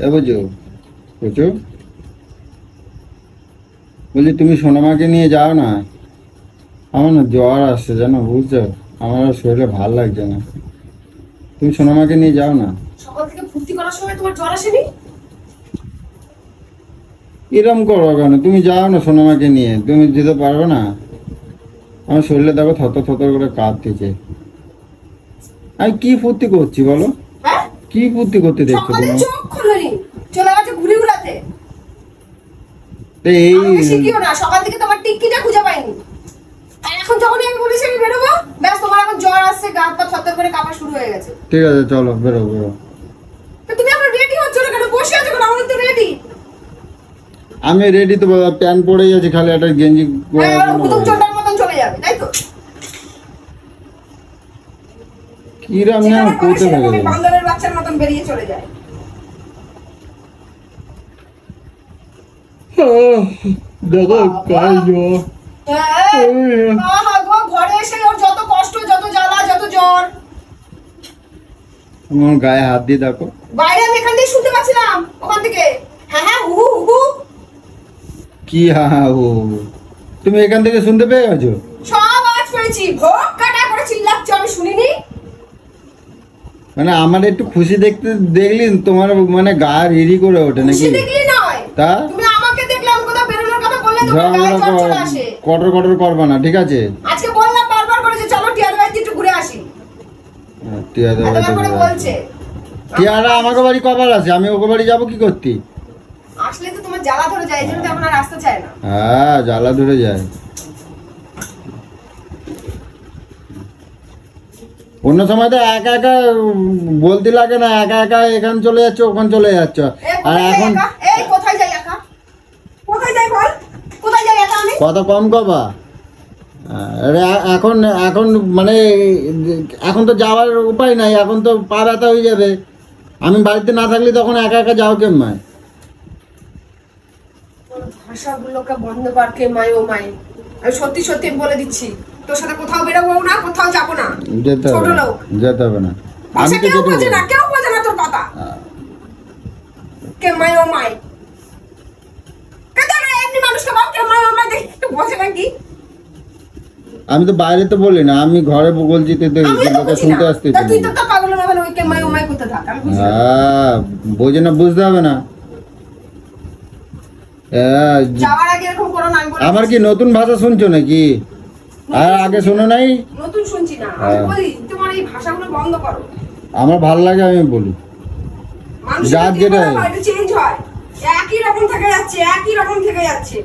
এ বুঝো বুঝো, বলছি তুমি সোনামাকে নিয়ে যাও না, আমার না জ্বর আসছে জানো, বুঝছো, আমার আর শরীরে ভালো লাগছে না, তুমি সোনামাকে নিয়ে যাও না। সকাল থেকে ফুর্তি করার সময় তোমার জ্বর আসেনি? এরম করো কেন, তুমি যাও না সোনামাকে নিয়ে, তুমি যেতে পারবে না? আমার শরীরে দেখো থতর থতর করে কাঁপতেছে। আমি কি ফুর্তি করছি বলো? হ্যাঁ, কি ফুর্তি করতে দেখছো সকালে তুমি? চোখ খুলনি, চলে গেছে ঘুরে ঘুরাতে। এই আমাকে শিখিও না, সকাল থেকে তোমার টিক্কিটা খুঁজে পাইনি। আর এখন যখনই আমি বলেছি আমি বেরোবো, ব্যাস তোমার এখন জ্বর আসছে, গা হাত পা থরথর করে কাঁপা শুরু হয়ে গেছে। ঠিক আছে চলো বেরো বেরো। তো তুমি এখন রেডি হচ্ছ না কেন? বসে আছো কেন? আমাদের তো রেডি। আমি রেডি তো, প্যান্ট পরেই আছি, খালি একটা গেঞ্জি প্রথম চন্ডার মতন চলে যাবে, তাই তো? কিরাম না করতে থাকে, বান্দরের বাচ্চার মতন বেরিয়ে চলে যায়। দেখো কাল জ্বর, ঘরে এসে ওর যত কষ্ট, যত জ্বালা, যত জ্বর। আমার গায়ে হাত দিয়ে দেখো। বাইরে আমি এখান থেকে শুনতে পাচ্ছিলাম, ওখান থেকে হ্যাঁ হ্যাঁ হু হু হু। কি হ্যাঁ ও, তুমি এখান থেকে শুনতে পেয়ে গেছো? সব আওয়াজ পেয়েছি, ভোগ কাটা করে চিল্লাচ্ছ, আমি শুনিনি? মানে আমার একটু খুশি দেখতে দেখলি তোমার মানে গা রিরি করে ওঠে নাকি? খুশি দেখলি নয়, তা তুমি আমাকে দেখলে আমি কোথাও বেরোনোর কথা বললে তোমার গায়ে জ্বর চলে আসে। কটর কটর করবা না, ঠিক আছে? আজকে বললাম বারবার করে যে চলো টিয়ার বাড়িতে একটু ঘুরে আসি, এতবার করে বলছে। টিয়ারা আমাকে বাড়ি কবার আছে, আমি ওকে বাড়ি যাবো কি করতে? আসলে তো তোমার জ্বালা ধরে যায়, এই জন্য তো আপনার রাস্তা চায় না। হ্যাঁ জ্বালা ধরে যায়। অন্য সময় তো একা একা বলতে লাগে না, একা একা এখান চলে যাচ্ছ ওখান চলে যাচ্ছ, আর এখন এই কোথায় যাই একা? কোথায় যাই বল? কোথায় যাই একা আমি? কত কম কবা? আরে এখন এখন মানে এখন তো যাওয়ার উপায় নাই, এখন তো পা ব্যথা হয়ে যাবে, আমি বাড়িতে না থাকলে তখন একা একা যাও কেমন? ভাষাগুলোকে বন্ধ কর, কে মাই ও মাই। আমি সত্যি সত্যি বলে দিচ্ছি, তোর সাথে কোথাও বেরোবো না, কোথাও যাবো না। যেতে হবে না, যেতে হবে না, আমি তো কেউ বোঝে না, কেউ বোঝে না তোর কথা। কে মাই ও মাই, এমনি মানুষকে বল কে মাই ও মাই, দেখি বোঝে নাকি? আমি তো বাইরে তো বলি না, আমি ঘরে বলছি তো শুনতে আসতে। তুই তো পাগল না, ওই কে মাই ও মাই করতে থাক, আমি বুঝি। হ্যাঁ বোঝে না, বুঝতে হবে না। যাওয়ার আগে এরকম করো না, আমি বলি। আমার কি নতুন ভাষা শুনছো নাকি? আর আগে শোনো নাই? নতুন শুনছি না, আমি বলি তোমার এই ভাষাগুলো বন্ধ করো। আমার ভালো লাগে আমি বলি, যার যেটা চেঞ্জ হয়, একই রকম থেকে যাচ্ছে, একই রকম থেকে যাচ্ছে।